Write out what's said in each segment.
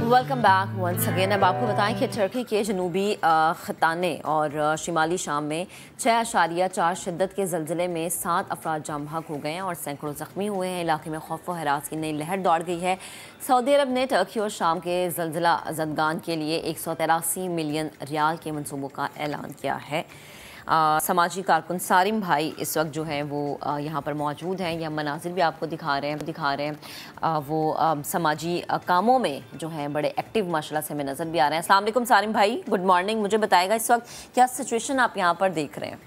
Welcome back once again. अब आपको बताएं कि तुर्की के जनूबी खताने और शिमाली शाम में 6.4 शिद्दत के ज़लज़ले में 7 अफराद जाम बहक हो गए हैं और सैकड़ों ज़ख्मी हुए हैं। इलाके में खौफ व हरास की नई लहर दौड़ गई है। सऊदी अरब ने तुर्की और शाम के ज़लज़ला ज़दगान के लिए 183 मिलियन रियाल के मनसूबों का ऐलान किया है। समाजी कारकुन सारिम भाई इस वक्त जो है वो यहाँ पर मौजूद हैं। यह मनाजिर भी आपको दिखा रहे हैं। वो समाजी कामों में जो है बड़े एक्टिव माशाल्लाह से हमें नज़र भी आ रहे हैं। अस्सलाम वालेकुम सारिम भाई, गुड मॉर्निंग। मुझे बताएगा इस वक्त क्या सिचुएशन आप यहाँ पर देख रहे हैं?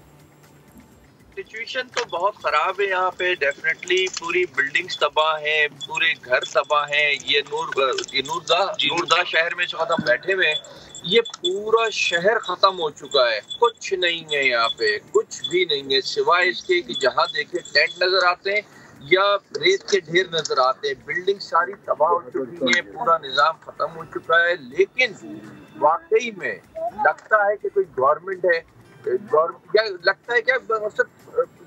सिचुएशन तो बहुत ख़राब है यहाँ पे। डेफिनेटली पूरी बिल्डिंग्स तबाह हैं, पूरे घर तबाह हैं। ये नूरदा शहर में जो हम बैठे हुए हैं, ये पूरा शहर ख़त्म हो चुका है। कुछ नहीं है यहाँ पे, कुछ भी नहीं है सिवाय इसके कि जहाँ देखे टेंट नज़र आते हैं या रेत के ढेर नज़र आते हैं। बिल्डिंग सारी तबाह हो चुकी है, पूरा निज़ाम ख़त्म हो चुका है। लेकिन वाकई में लगता है कि कोई गवर्नमेंट है, क्या लगता है क्या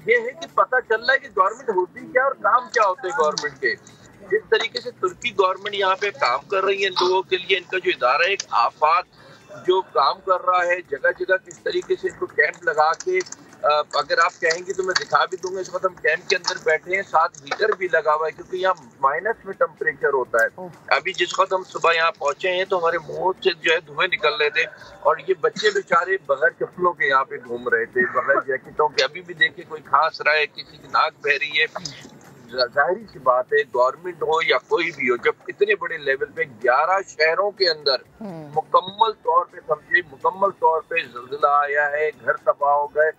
ये है कि पता चल रहा है कि गवर्नमेंट होती क्या और काम क्या होते हैं गवर्नमेंट के। जिस तरीके से तुर्की गवर्नमेंट यहाँ पे काम कर रही है लोगों के लिए, इनका जो इदारा है आफात जो काम कर रहा है, जगह जगह किस तरीके से इनको कैंप लगा के, अगर आप कहेंगे तो मैं दिखा भी दूंगा। इस वक्त हम कैंप के अंदर बैठे हैं, साथ हीटर भी लगा हुआ है क्योंकि यहाँ माइनस में टेम्परेचर होता है। अभी जिस वक्त हम सुबह यहाँ पहुंचे हैं तो हमारे मुंह से जो है धुएं निकल रहे थे और ये बच्चे बेचारे बगैर चप्पलों के यहाँ पे घूम रहे थे, बगैर जैकेटों के। अभी भी देखे कोई खांस रहा है, किसी की नाक बह रही है। जाहिर सी बात है, गवर्नमेंट हो या कोई भी हो, जब इतने बड़े लेवल पे 11 शहरों के अंदर मुकम्मल तौर पे ज़लज़ला आया है, घर तबाह हो गए,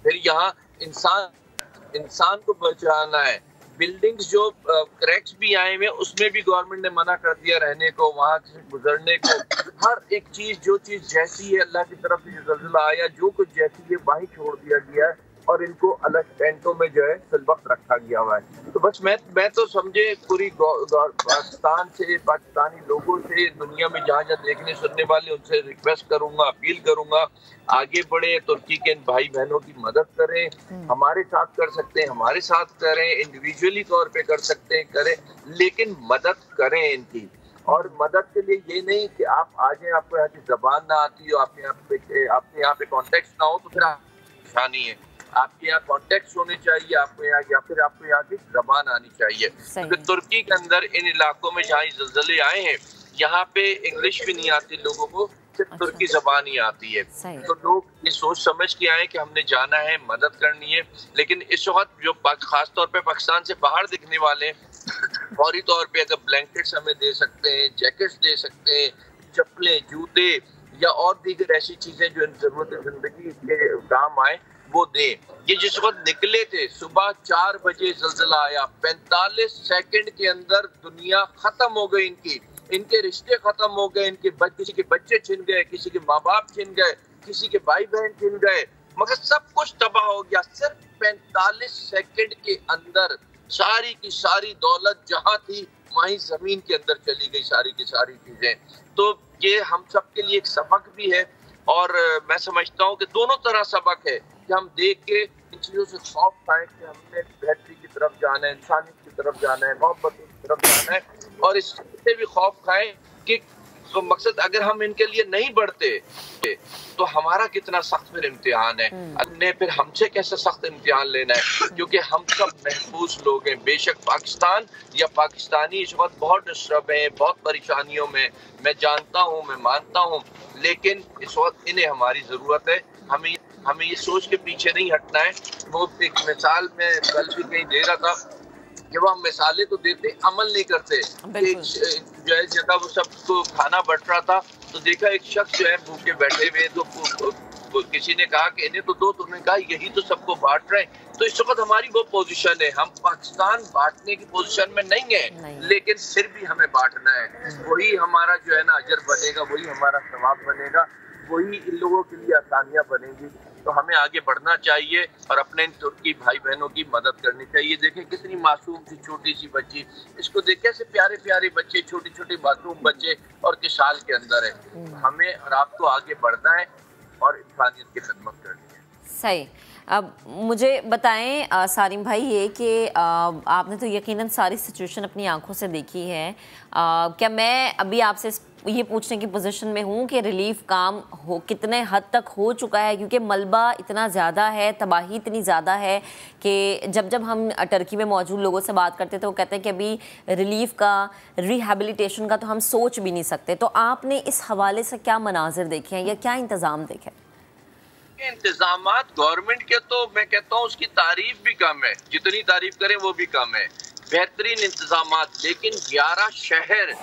फिर यहाँ इंसान को बचाना है। बिल्डिंग्स जो क्रैक्स भी आए हुए उसमें भी गवर्नमेंट ने मना कर दिया रहने को, वहां से गुजरने को। हर एक चीज, जो चीज जैसी है अल्लाह की तरफ से ज़लज़ला आया, जो कुछ जैसी है वहीं छोड़ दिया गया है और इनको अलग टेंटों में जो है सिलवक्त रखा गया हुआ है। तो बस मैं तो समझे पूरी पाकिस्तान से, पाकिस्तानी लोगों से, दुनिया में जहाँ जहाँ देखने सुनने वाले उनसे रिक्वेस्ट करूंगा, अपील करूंगा, आगे बढ़े, तुर्की के भाई बहनों की मदद करें। हमारे साथ कर सकते हैं, हमारे साथ करें, इंडिविजुअली तौर पे कर सकते हैं, करें, लेकिन मदद करें इनकी। और मदद के लिए ये नहीं कि आप आ जाए, आपको यहाँ की जबान ना आती हो, आपके यहाँ पे कॉन्टेक्ट ना हो तो फिर परेशानी है। आपके यहाँ कॉन्टेक्ट होने चाहिए, आपको यहाँ या फिर आपको यहाँ की जबान आनी चाहिए। क्योंकि तुर्की के अंदर इन इलाकों में जहाँ ज़लज़ले आए हैं, यहाँ पे इंग्लिश भी नहीं आती लोगों को, सिर्फ तुर्की जबान ही आती है। तो लोग ये सोच समझ के आए कि हमने जाना है, मदद करनी है। लेकिन इस वक्त जो खास तौर पे पाकिस्तान से बाहर दिखने वाले फौरी तौर पे अगर ब्लैंकेट्स हमें दे सकते हैं, जैकेट्स दे सकते हैं, चप्पलें, जूते या और दीगर ऐसी चीजें जो जरूरत जिंदगी के काम आए वो दे। ये जिस वक्त निकले थे सुबह 4 बजे ज़लज़ला आया, 45 सेकंड के अंदर दुनिया खत्म हो गई इनकी, इनके रिश्ते खत्म हो गए, किसी के बच्चे छिन गए, किसी के माँ बाप छिन गए, किसी के भाई बहन छिन गए, मगर सब कुछ तबाह हो गया। सिर्फ 45 सेकंड के अंदर सारी की सारी दौलत जहाँ थी वहीं जमीन के अंदर चली गई, सारी की सारी चीजें। तो ये हम सब के लिए एक सबक भी है और मैं समझता हूँ कि दोनों तरह सबक है कि हम देख के इन चीजों से खौफ खाएं कि हमने बेहतरी की तरफ जाना है, इंसानियत की तरफ जाना है, मोहब्बत की तरफ जाना है, और इससे भी खौफ खाएं कि तो मकसद अगर हम इनके लिए नहीं बढ़ते तो हमारा कितना सख्त फिर इम्तिहान है, ने फिर हमसे कैसे सख्त इम्तिहान लेना है, क्योंकि हम सब महफूज लोग हैं। बेशक पाकिस्तान या पाकिस्तानी इस वक्त बहुत डिस्टर्ब है, बहुत परेशानियों में, मैं जानता हूँ, मैं मानता हूँ, लेकिन इस वक्त इन्हें हमारी जरूरत है। हमें ये सोच के पीछे नहीं हटना है। वो एक मिसाल में कल भी कहीं दे रहा था कि वो हम मिसालें तो देते, अमल नहीं करते। जो है जगह वो सबको खाना बट रहा था तो देखा एक शख्स जो है भूखे बैठे हुए, तो किसी ने कहा कि इन्हें तो दो, तुमने कहा यही तो सबको बांट रहे हैं। तो इस वक्त हमारी वो पोजीशन है, हम पाकिस्तान बांटने की पोजीशन में नहीं है, लेकिन फिर भी हमें बांटना है। वही हमारा जो है ना अजर बनेगा, वही हमारा सवाब बनेगा, वही इन लोगों के लिए आसानियां बनेंगी। तो हमें आगे बढ़ना चाहिए और अपने तुर्की भाई बहनों की मदद करनी चाहिए। देखें कितनी मासूम सी छोटी सी बच्ची, इसको देखे से प्यारे प्यारे बच्चे, छोटे छोटे मासूम बच्चे और किस हाल के अंदर है। हमें और आपको आगे बढ़ना है और इंसानियत की खिदमत करनी है। सही। अब मुझे बताएं सारिम भाई ये कि आपने तो यकीनन सारी सिचुएशन अपनी आंखों से देखी है। क्या मैं अभी आपसे ये पूछने की पोजीशन में हूँ कि रिलीफ काम हो कितने हद तक हो चुका है, क्योंकि मलबा इतना ज़्यादा है, तबाही इतनी ज़्यादा है कि जब हम टर्की में मौजूद लोगों से बात करते तो वो कहते हैं कि अभी रिलीफ का, रिहैबिलिटेशन का तो हम सोच भी नहीं सकते। तो आपने इस हवाले से क्या मनाजिर देखे हैं या क्या इंतज़ाम देखे? इंतजामात गवर्नमेंट के तो मैं कहता हूँ उसकी तारीफ भी कम है, जितनी तारीफ करें वो भी कम है। बेहतरीन इंतजामात, लेकिन 11 शहर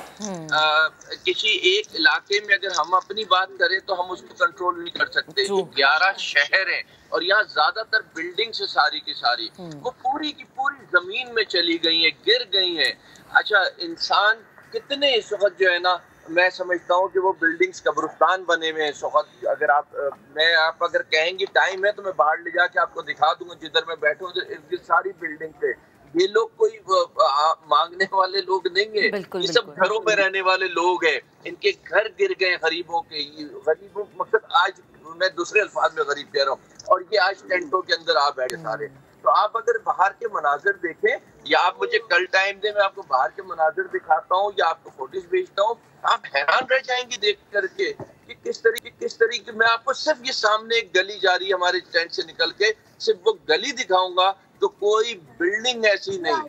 किसी एक इलाके में अगर हम अपनी बात करें तो हम उसको कंट्रोल नहीं कर सकते। 11 शहर हैं और यहाँ ज्यादातर बिल्डिंग से सारी की सारी वो पूरी की पूरी जमीन में चली गई है, गिर गई है। अच्छा, इंसान कितने इस वक्त जो है ना, मैं समझता हूँ कि वो बिल्डिंग्स कब्रिस्तान बने हुए हैं इस वक्त। अगर आप अगर कहेंगे टाइम है तो मैं बाहर ले जाके आपको दिखा दूंगा, जिधर मैं बैठूं उधर सारी बिल्डिंग पे। ये लोग कोई मांगने वाले लोग नहीं है, ये सब घरों में रहने वाले लोग हैं। इनके घर गिर गए गरीबों के, गरीबों मतलब आज मैं दूसरे अल्फाज में गरीब कह रहा हूँ, और ये आज टेंटों के अंदर आ बैठे सारे। तो आप अगर बाहर के मनाजिर देखें, या आप मुझे कल टाइम दे, मैं आपको बाहर के मनाजिर दिखाता हूँ या आपको फोटोज भेजता हूँ, आप हैरान रह जाएंगे देख करके कि किस तरीके। मैं आपको सिर्फ ये सामने एक गली जा रही है हमारे टेंट से निकल के, सिर्फ वो गली दिखाऊंगा तो कोई बिल्डिंग ऐसी नहीं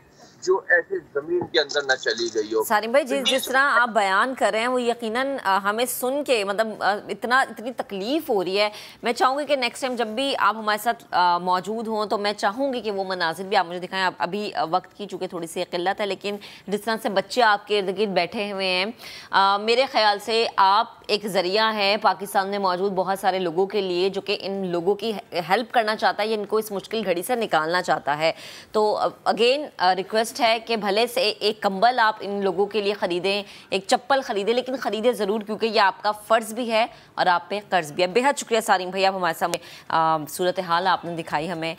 जो ऐसे जमीन के अंदर न चली गई हो। सारिम भाई, जिस तरह आप बयान कर रहे हैं वो यकीनन हमें सुन के मतलब इतनी तकलीफ हो रही है। मैं चाहूँगी कि नेक्स्ट टाइम जब भी आप हमारे साथ मौजूद हों तो मैं चाहूँगी कि वो मनाजिर भी आप मुझे दिखाएं। अभी वक्त की चूँकि थोड़ी सी किल्लत है, लेकिन जिस तरह से बच्चे आपके इर्द गिर्द बैठे हुए हैं, मेरे ख्याल से आप एक ज़रिया है पाकिस्तान में मौजूद बहुत सारे लोगों के लिए, जो कि इन लोगों की हेल्प करना चाहता है या इनको इस मुश्किल घड़ी से निकालना चाहता है। तो अगेन रिक्वेस्ट है कि भले से एक कंबल आप इन लोगों के लिए ख़रीदें, एक चप्पल ख़रीदें, लेकिन ख़रीदें ज़रूर, क्योंकि ये आपका फ़र्ज़ भी है और आप पे कर्ज़ भी है। बेहद शुक्रिया सारिम भाई, आप हमारे सामने सूरत हाल आपने दिखाई हमें।